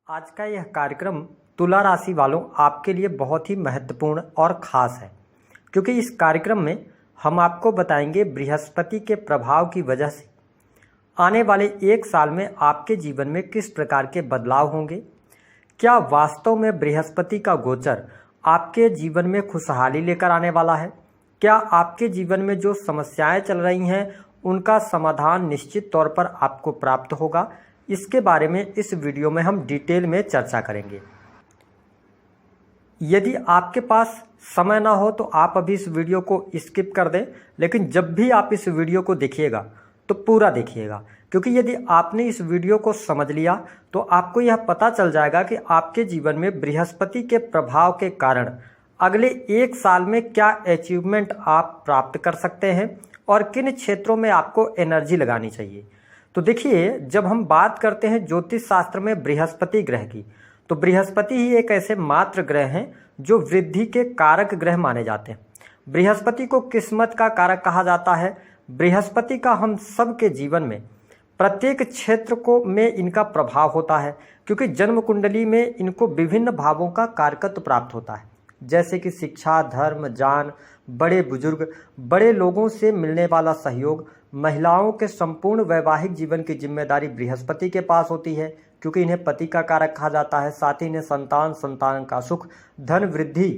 आज का यह कार्यक्रम तुला राशि वालों आपके लिए बहुत ही महत्वपूर्ण और ख़ास है, क्योंकि इस कार्यक्रम में हम आपको बताएंगे बृहस्पति के प्रभाव की वजह से आने वाले एक साल में आपके जीवन में किस प्रकार के बदलाव होंगे। क्या वास्तव में बृहस्पति का गोचर आपके जीवन में खुशहाली लेकर आने वाला है? क्या आपके जीवन में जो समस्याएं चल रही हैं उनका समाधान निश्चित तौर पर आपको प्राप्त होगा? इसके बारे में इस वीडियो में हम डिटेल में चर्चा करेंगे। यदि आपके पास समय ना हो तो आप अभी इस वीडियो को स्किप कर दें, लेकिन जब भी आप इस वीडियो को देखिएगा तो पूरा देखिएगा, क्योंकि यदि आपने इस वीडियो को समझ लिया तो आपको यह पता चल जाएगा कि आपके जीवन में बृहस्पति के प्रभाव के कारण अगले एक साल में क्या अचीवमेंट आप प्राप्त कर सकते हैं और किन क्षेत्रों में आपको एनर्जी लगानी चाहिए। तो देखिए, जब हम बात करते हैं ज्योतिष शास्त्र में बृहस्पति ग्रह की, तो बृहस्पति ही एक ऐसे मात्र ग्रह हैं जो वृद्धि के कारक ग्रह माने जाते हैं। बृहस्पति को किस्मत का कारक कहा जाता है। बृहस्पति का हम सब के जीवन में प्रत्येक क्षेत्र को में इनका प्रभाव होता है, क्योंकि जन्म कुंडली में इनको विभिन्न भावों का कारकत्व प्राप्त होता है, जैसे कि शिक्षा, धर्म, ज्ञान, बड़े बुजुर्ग, बड़े लोगों से मिलने वाला सहयोग, महिलाओं के संपूर्ण वैवाहिक जीवन की जिम्मेदारी बृहस्पति के पास होती है, क्योंकि इन्हें पति का कारक कहा जाता है। साथ ही इन्हें संतान, संतान का सुख, धन वृद्धि,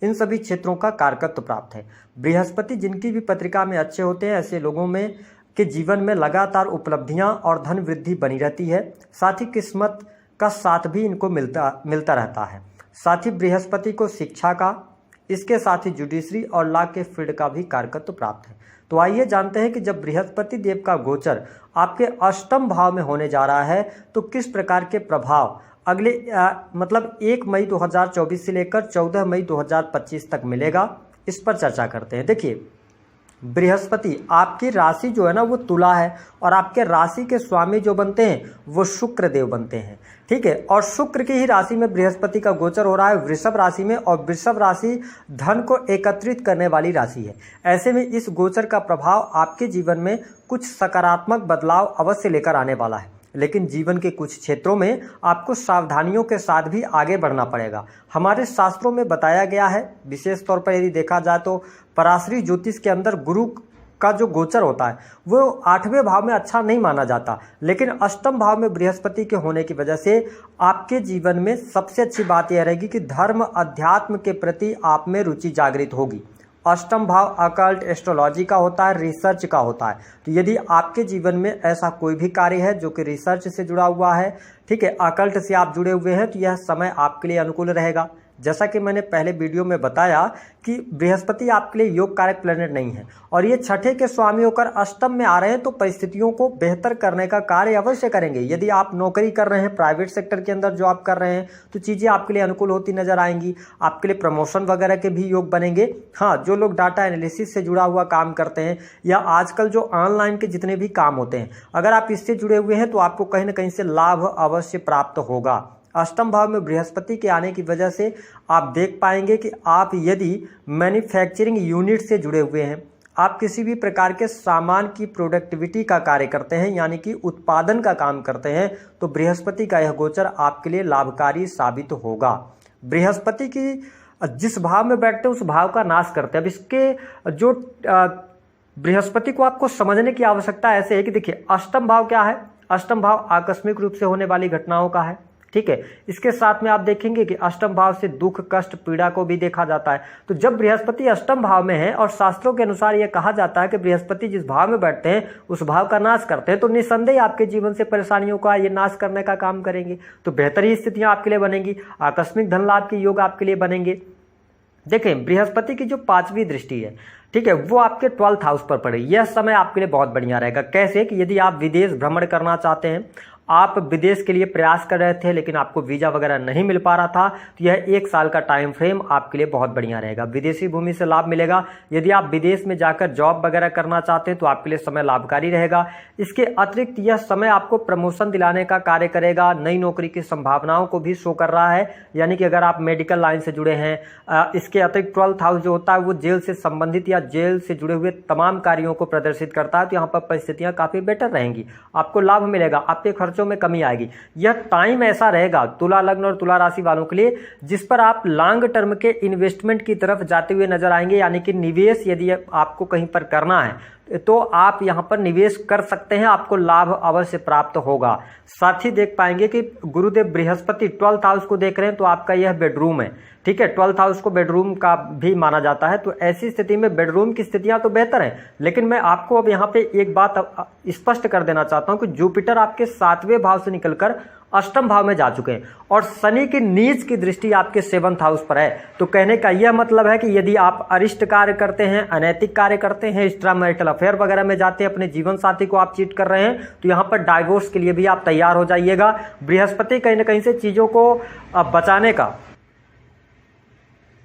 इन सभी क्षेत्रों का कारकत्व प्राप्त है। बृहस्पति जिनकी भी पत्रिका में अच्छे होते हैं, ऐसे लोगों में के जीवन में लगातार उपलब्धियां और धन वृद्धि बनी रहती है। साथ ही किस्मत का साथ भी इनको मिलता रहता है। साथ ही बृहस्पति को शिक्षा का, इसके साथ ही जुडिशरी और लॉ के फील्ड का भी कारकत्व प्राप्त है। तो आइए जानते हैं कि जब बृहस्पति देव का गोचर आपके अष्टम भाव में होने जा रहा है तो किस प्रकार के प्रभाव अगले 1 मई 2024 से लेकर 14 मई 2025 तक मिलेगा, इस पर चर्चा करते हैं। देखिए, बृहस्पति आपकी राशि जो है ना वो तुला है, और आपके राशि के स्वामी जो बनते हैं वो शुक्र देव बनते हैं, ठीक है। और शुक्र की ही राशि में बृहस्पति का गोचर हो रहा है, वृषभ राशि में, और वृषभ राशि धन को एकत्रित करने वाली राशि है। ऐसे में इस गोचर का प्रभाव आपके जीवन में कुछ सकारात्मक बदलाव अवश्य लेकर आने वाला है, लेकिन जीवन के कुछ क्षेत्रों में आपको सावधानियों के साथ भी आगे बढ़ना पड़ेगा। हमारे शास्त्रों में बताया गया है, विशेष तौर पर यदि देखा जाए तो पराशरी ज्योतिष के अंदर गुरु का जो गोचर होता है वो 8वें भाव में अच्छा नहीं माना जाता, लेकिन अष्टम भाव में बृहस्पति के होने की वजह से आपके जीवन में सबसे अच्छी बात यह रहेगी कि धर्म, अध्यात्म के प्रति आप में रुचि जागृत होगी। अष्टम भाव अकल्ट, एस्ट्रोलॉजी का होता है, रिसर्च का होता है। तो यदि आपके जीवन में ऐसा कोई भी कार्य है जो कि रिसर्च से जुड़ा हुआ है, ठीक है, अकल्ट से आप जुड़े हुए हैं, तो यह समय आपके लिए अनुकूल रहेगा। जैसा कि मैंने पहले वीडियो में बताया कि बृहस्पति आपके लिए योग कारक प्लैनेट नहीं है, और ये छठे के स्वामी होकर अष्टम में आ रहे हैं, तो परिस्थितियों को बेहतर करने का कार्य अवश्य करेंगे। यदि आप नौकरी कर रहे हैं, प्राइवेट सेक्टर के अंदर जॉब कर रहे हैं, तो चीज़ें आपके लिए अनुकूल होती नजर आएंगी। आपके लिए प्रमोशन वगैरह के भी योग बनेंगे। हाँ, जो लोग डाटा एनालिसिस से जुड़ा हुआ काम करते हैं, या आजकल जो ऑनलाइन के जितने भी काम होते हैं, अगर आप इससे जुड़े हुए हैं तो आपको कहीं ना कहीं से लाभ अवश्य प्राप्त होगा। अष्टम भाव में बृहस्पति के आने की वजह से आप देख पाएंगे कि आप यदि मैन्युफैक्चरिंग यूनिट से जुड़े हुए हैं, आप किसी भी प्रकार के सामान की प्रोडक्टिविटी का कार्य करते हैं, यानी कि उत्पादन का काम करते हैं, तो बृहस्पति का यह गोचर आपके लिए लाभकारी साबित होगा। बृहस्पति की जिस भाव में बैठते हैं उस भाव का नाश करते हैं। अब इसके जो बृहस्पति को आपको समझने की आवश्यकता ऐसे है कि देखिए, अष्टम भाव क्या है? अष्टम भाव आकस्मिक रूप से होने वाली घटनाओं का है, ठीक है। इसके साथ में आप देखेंगे कि अष्टम भाव से दुख, कष्ट, पीड़ा को भी देखा जाता है। तो जब बृहस्पति अष्टम भाव में है, और शास्त्रों के अनुसार यह कहा जाता है कि बृहस्पति जिस भाव में बैठते हैं उस भाव का नाश करते हैं, तो निस्संदेह आपके जीवन से परेशानियों का ये नाश करने का काम करेंगे। तो बेहतर ही स्थितियां आपके लिए बनेंगी, आकस्मिक धन लाभ के योग आपके लिए बनेंगे। देखें, बृहस्पति की जो 5वीं दृष्टि है, ठीक है, वो आपके 12th हाउस पर पड़े। यह समय आपके लिए बहुत बढ़िया रहेगा। कैसे कि यदि आप विदेश भ्रमण करना चाहते हैं, आप विदेश के लिए प्रयास कर रहे थे लेकिन आपको वीज़ा वगैरह नहीं मिल पा रहा था, तो यह 1 साल का टाइम फ्रेम आपके लिए बहुत बढ़िया रहेगा। विदेशी भूमि से लाभ मिलेगा। यदि आप विदेश में जाकर जॉब वगैरह करना चाहते हैं तो आपके लिए समय लाभकारी रहेगा। इसके अतिरिक्त यह समय आपको प्रमोशन दिलाने का कार्य करेगा। नई नौकरी की संभावनाओं को भी शो कर रहा है, यानी कि अगर आप मेडिकल लाइन से जुड़े हैं। इसके अतिरिक्त 12th हाउस जो होता है वो जेल से संबंधित या जेल से जुड़े हुए तमाम कार्यों को प्रदर्शित करता है, तो यहाँ पर परिस्थितियाँ काफ़ी बेटर रहेंगी। आपको लाभ मिलेगा, आपके खर्च खर्चों में कमी आएगी। यह टाइम ऐसा रहेगा तुला लग्न और तुला राशि वालों के लिए जिस पर आप लॉन्ग टर्म के इन्वेस्टमेंट की तरफ जाते हुए नजर आएंगे, यानी कि निवेश यदि आपको कहीं पर करना है तो आप यहां पर निवेश कर सकते हैं, आपको लाभ अवश्य प्राप्त होगा। साथ ही देख पाएंगे कि गुरुदेव बृहस्पति 12th हाउस को देख रहे हैं, तो आपका यह बेडरूम है, ठीक है। 12th हाउस को बेडरूम का भी माना जाता है, तो ऐसी स्थिति में बेडरूम की स्थितियां तो बेहतर हैं, लेकिन मैं आपको अब यहाँ पे एक बात स्पष्ट कर देना चाहता हूं कि जुपिटर आपके 7वें भाव से निकलकर अष्टम भाव में जा चुके हैं और शनि की नीच की दृष्टि आपके 7th हाउस पर है। तो कहने का यह मतलब है कि यदि आप अरिष्ट कार्य करते हैं, अनैतिक कार्य करते हैं, एक्स्ट्रा मैरिटल अफेयर वगैरह में जाते हैं, अपने जीवन साथी को आप चीट कर रहे हैं, तो यहाँ पर डाइवोर्स के लिए भी आप तैयार हो जाइएगा। बृहस्पति कहीं ना कहीं से चीजों को बचाने का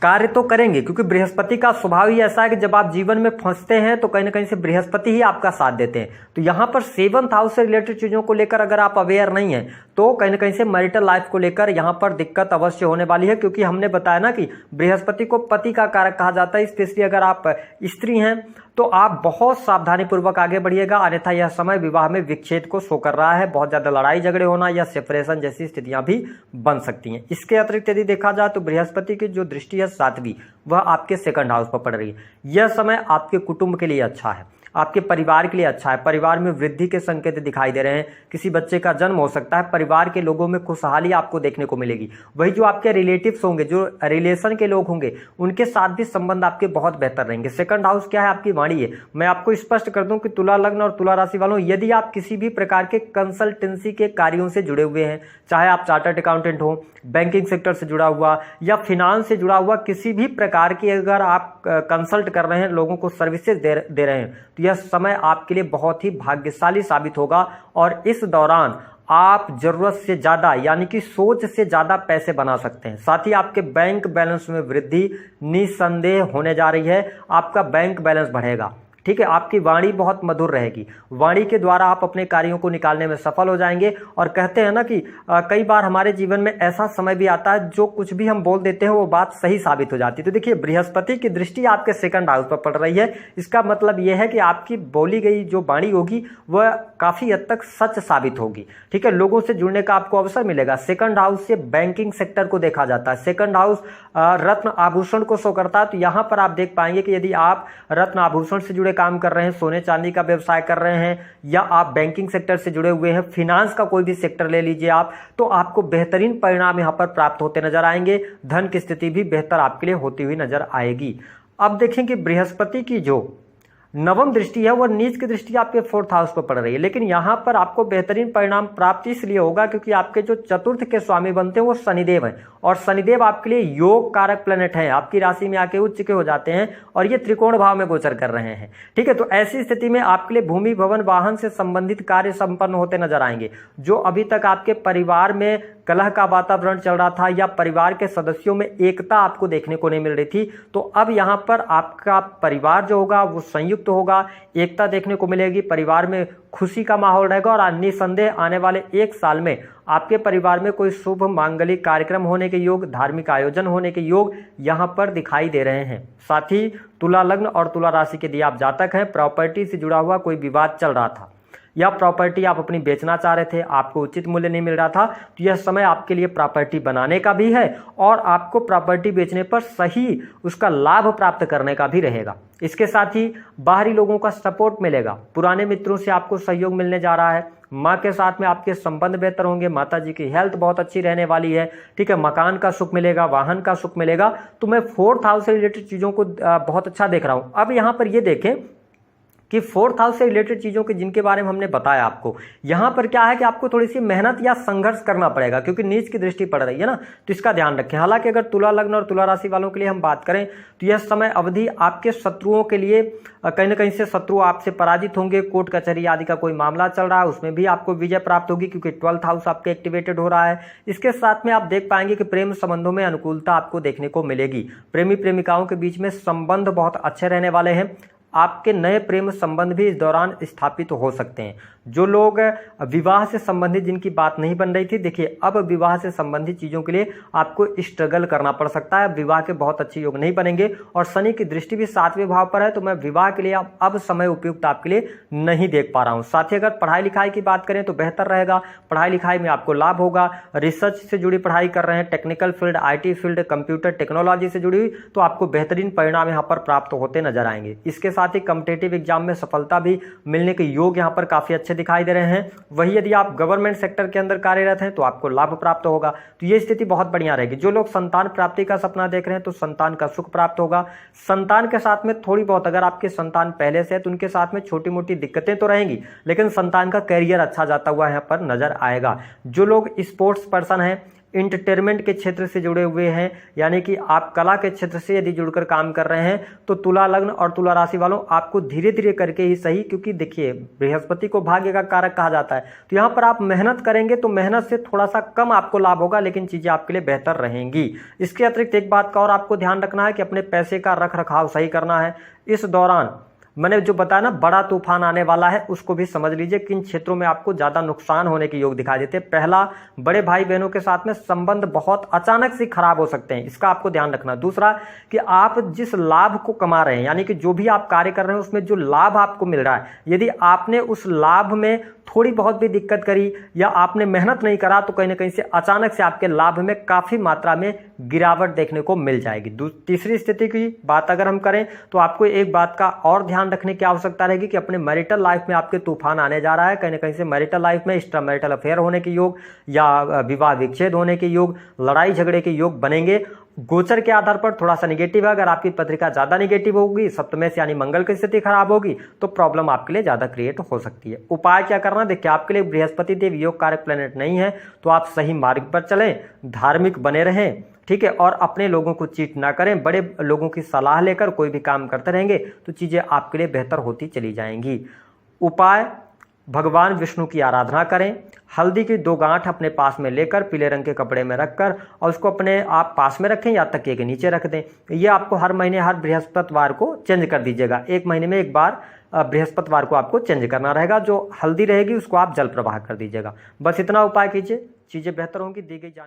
कार्य तो करेंगे, क्योंकि बृहस्पति का स्वभाव ही ऐसा है कि जब आप जीवन में फंसते हैं तो कहीं ना कहीं से बृहस्पति ही आपका साथ देते हैं। तो यहाँ पर 7th हाउस से रिलेटेड चीजों को लेकर अगर आप अवेयर नहीं है तो कहीं ना कहीं से मैरिटल लाइफ को लेकर यहाँ पर दिक्कत अवश्य होने वाली है, क्योंकि हमने बताया ना कि बृहस्पति को पति का कारक कहा जाता है। स्पेशली अगर आप स्त्री हैं तो आप बहुत सावधानी पूर्वक आगे बढ़िएगा, अन्यथा यह समय विवाह में विच्छेद को शो कर रहा है। बहुत ज्यादा लड़ाई झगड़े होना या सेपरेशन जैसी स्थितियां भी बन सकती हैं। इसके अतिरिक्त यदि देखा जाए तो बृहस्पति की जो दृष्टि है 7वीं, वह आपके 2nd हाउस पर पड़ रही है। यह समय आपके कुटुंब के लिए अच्छा है, आपके परिवार के लिए अच्छा है। परिवार में वृद्धि के संकेत दिखाई दे रहे हैं, किसी बच्चे का जन्म हो सकता है, परिवार के लोगों में खुशहाली आपको देखने को मिलेगी। वही जो आपके रिलेटिव्स होंगे, जो रिलेशन के लोग होंगे, उनके साथ भी संबंध आपके बहुत बेहतर रहेंगे। 2nd हाउस क्या है? आपकी वाणी है। मैं आपको स्पष्ट कर दूं कि तुला लग्न और तुला राशि वालों, यदि आप किसी भी प्रकार के कंसल्टेंसी के कार्यों से जुड़े हुए हैं, चाहे आप चार्टर्ड अकाउंटेंट हो, बैंकिंग सेक्टर से जुड़ा हुआ या फिनांस से जुड़ा हुआ किसी भी प्रकार की अगर आप कंसल्ट कर रहे हैं, लोगों को सर्विसेज दे रहे हैं, तो यह समय आपके लिए बहुत ही भाग्यशाली साबित होगा और इस दौरान आप जरूरत से ज्यादा यानी कि सोच से ज्यादा पैसे बना सकते हैं। साथ ही आपके बैंक बैलेंस में वृद्धि निसंदेह होने जा रही है। आपका बैंक बैलेंस बढ़ेगा, ठीक है। आपकी वाणी बहुत मधुर रहेगी, वाणी के द्वारा आप अपने कार्यों को निकालने में सफल हो जाएंगे। और कहते हैं ना कि कई बार हमारे जीवन में ऐसा समय भी आता है जो कुछ भी हम बोल देते हैं वो बात सही साबित हो जाती है। तो देखिए, बृहस्पति की दृष्टि आपके 2nd हाउस पर पड़ रही है। इसका मतलब यह है कि आपकी बोली गई जो वाणी होगी वह काफी हद तक सच साबित होगी, ठीक है। लोगों से जुड़ने का आपको अवसर मिलेगा। 2nd हाउस से बैंकिंग सेक्टर को देखा जाता है। 2nd हाउस रत्न आभूषण को शो करता है। तो यहां पर आप देख पाएंगे कि यदि आप रत्न आभूषण से जुड़े काम कर रहे हैं, सोने चांदी का व्यवसाय कर रहे हैं, या आप बैंकिंग सेक्टर से जुड़े हुए हैं, फिनांस का कोई भी सेक्टर ले लीजिए आप, तो आपको बेहतरीन परिणाम यहां पर प्राप्त होते नजर आएंगे। धन की स्थिति भी बेहतर आपके लिए होती हुई नजर आएगी। अब देखें कि बृहस्पति की जो 9वीं दृष्टि है वह नीच की दृष्टि आपके 4th हाउस पर पड़ रही है, लेकिन यहां पर आपको बेहतरीन परिणाम प्राप्त इसलिए होगा क्योंकि आपके जो 4th के स्वामी बनते हैं वो शनिदेव हैं, और शनिदेव आपके लिए योग कारक प्लेनेट है। आपकी राशि में आके उच्च के हो जाते हैं और ये त्रिकोण भाव में गोचर कर रहे हैं, ठीक है। तो ऐसी स्थिति में आपके लिए भूमि भवन वाहन से संबंधित कार्य संपन्न होते नजर आएंगे। जो अभी तक आपके परिवार में कलह का वातावरण चल रहा था या परिवार के सदस्यों में एकता आपको देखने को नहीं मिल रही थी, तो अब यहां पर आपका परिवार जो होगा वो संयुक्त होगा, एकता देखने को मिलेगी, परिवार में खुशी का माहौल रहेगा और निसंदेह आने वाले 1 साल में आपके परिवार में कोई शुभ मांगलिक कार्यक्रम होने के योग, धार्मिक आयोजन होने के योग यहां पर दिखाई दे रहे हैं। साथ ही तुला लग्न और तुला राशि के यदि आप जातक हैं, प्रॉपर्टी से जुड़ा हुआ कोई विवाद चल रहा था या प्रॉपर्टी आप अपनी बेचना चाह रहे थे, आपको उचित मूल्य नहीं मिल रहा था, तो यह समय आपके लिए प्रॉपर्टी बनाने का भी है और आपको प्रॉपर्टी बेचने पर सही उसका लाभ प्राप्त करने का भी रहेगा। इसके साथ ही बाहरी लोगों का सपोर्ट मिलेगा, पुराने मित्रों से आपको सहयोग मिलने जा रहा है, माँ के साथ में आपके संबंध बेहतर होंगे, माता जी की हेल्थ बहुत अच्छी रहने वाली है, ठीक है। मकान का सुख मिलेगा, वाहन का सुख मिलेगा। तो मैं 4th हाउस से रिलेटेड चीजों को बहुत अच्छा देख रहा हूं। अब यहां पर ये देखें कि 4th हाउस से रिलेटेड चीजों के जिनके बारे में हमने बताया आपको, यहां पर क्या है कि आपको थोड़ी सी मेहनत या संघर्ष करना पड़ेगा क्योंकि नीच की दृष्टि पड़ रही है ना, तो इसका ध्यान रखें। हालांकि अगर तुला लग्न और तुला राशि वालों के लिए हम बात करें तो यह समय अवधि आपके शत्रुओं के लिए कहीं ना कहीं से शत्रु आपसे पराजित होंगे। कोर्ट कचहरी आदि का कोई मामला चल रहा है उसमें भी आपको विजय प्राप्त होगी क्योंकि 12th हाउस आपके एक्टिवेटेड हो रहा है। इसके साथ में आप देख पाएंगे कि प्रेम संबंधों में अनुकूलता आपको देखने को मिलेगी। प्रेमी प्रेमिकाओं के बीच में संबंध बहुत अच्छे रहने वाले हैं। आपके नए प्रेम संबंध भी इस दौरान स्थापित हो सकते हैं। जो लोग विवाह से संबंधित जिनकी बात नहीं बन रही थी, देखिए अब विवाह से संबंधित चीज़ों के लिए आपको स्ट्रगल करना पड़ सकता है। विवाह के बहुत अच्छे योग नहीं बनेंगे और शनि की दृष्टि भी 7वें भाव पर है, तो मैं विवाह के लिए अब समय उपयुक्त आपके लिए नहीं देख पा रहा हूँ। साथ ही अगर पढ़ाई लिखाई की बात करें तो बेहतर रहेगा, पढ़ाई लिखाई में आपको लाभ होगा। रिसर्च से जुड़ी पढ़ाई कर रहे हैं, technical field, IT field, computer technology से जुड़ी हुई, तो आपको बेहतरीन परिणाम यहाँ पर प्राप्त होते नजर आएंगे। इसके साथ ही कॉम्पिटिटिव एग्जाम में सफलता भी मिलने के योग यहाँ पर काफी अच्छे दिखाई दे रहे हैं। वही यदि आप गवर्नमेंट सेक्टर के अंदर कार्यरत हैं तो आपको लाभ प्राप्त होगा, तो ये स्थिति बहुत बढ़िया रहेगी। जो लोग संतान प्राप्ति का सपना देख रहे हैं तो संतान का सुख प्राप्त होगा। संतान के साथ में थोड़ी बहुत, अगर आपके संतान पहले से है तो उनके साथ में छोटी मोटी दिक्कतें तो रहेंगी, लेकिन संतान का करियर अच्छा जाता हुआ यहाँ पर नजर आएगा। जो लोग स्पोर्ट्स पर्सन हैं, इंटरटेनमेंट के क्षेत्र से जुड़े हुए हैं, यानी कि आप कला के क्षेत्र से यदि जुड़कर काम कर रहे हैं, तो तुला लग्न और तुला राशि वालों आपको धीरे धीरे करके ही सही, क्योंकि देखिए बृहस्पति को भाग्य का कारक कहा जाता है, तो यहाँ पर आप मेहनत करेंगे तो मेहनत से थोड़ा सा कम आपको लाभ होगा, लेकिन चीजें आपके लिए बेहतर रहेंगी। इसके अतिरिक्त एक बात का और आपको ध्यान रखना है कि अपने पैसे का रख रखाव सही करना है। इस दौरान मैंने जो बताया ना, बड़ा तूफान आने वाला है, उसको भी समझ लीजिए किन क्षेत्रों में आपको ज्यादा नुकसान होने के योग दिखाई देते हैं। पहला, बड़े भाई बहनों के साथ में संबंध बहुत अचानक से खराब हो सकते हैं, इसका आपको ध्यान रखना। दूसरा कि आप जिस लाभ को कमा रहे हैं, यानी कि जो भी आप कार्य कर रहे हैं उसमें जो लाभ आपको मिल रहा है, यदि आपने उस लाभ में थोड़ी बहुत भी दिक्कत करी या आपने मेहनत नहीं करा, तो कहीं ना कहीं से अचानक से आपके लाभ में काफी मात्रा में गिरावट देखने को मिल जाएगी। तीसरी स्थिति की बात अगर हम करें तो आपको एक बात का और ध्यान रखने की आवश्यकता रहेगी कि अपने मैरिटल लाइफ में आपके तूफान आने जा रहा है। कहीं ना कहीं से मैरिटल लाइफ में एक्स्ट्रा मैरिटल अफेयर होने के योग या विवाह विच्छेद होने के योग, लड़ाई झगड़े के योग बनेंगे। गोचर के आधार पर थोड़ा सा निगेटिव है, अगर आपकी पत्रिका ज्यादा निगेटिव होगी, सप्तमेश यानी मंगल की स्थिति खराब होगी, तो प्रॉब्लम आपके लिए ज्यादा क्रिएट हो सकती है। उपाय क्या करना, देखिए आपके लिए बृहस्पति देव योग कारक प्लेनेट नहीं है, तो आप सही मार्ग पर चलें, धार्मिक बने रहें, ठीक है, और अपने लोगों को चीट ना करें। बड़े लोगों की सलाह लेकर कोई भी काम करते रहेंगे तो चीजें आपके लिए बेहतर होती चली जाएंगी। उपाय, भगवान विष्णु की आराधना करें, हल्दी की 2 गांठ अपने पास में लेकर पीले रंग के कपड़े में रखकर और उसको अपने आप पास में रखें या तकिए के नीचे रख दें। ये आपको हर महीने हर बृहस्पतिवार को चेंज कर दीजिएगा, 1 महीने में एक बार बृहस्पतिवार को आपको चेंज करना रहेगा। जो हल्दी रहेगी उसको आप जल प्रवाह कर दीजिएगा। बस इतना उपाय कीजिए, चीजें बेहतर होंगी। दी गई जानकारी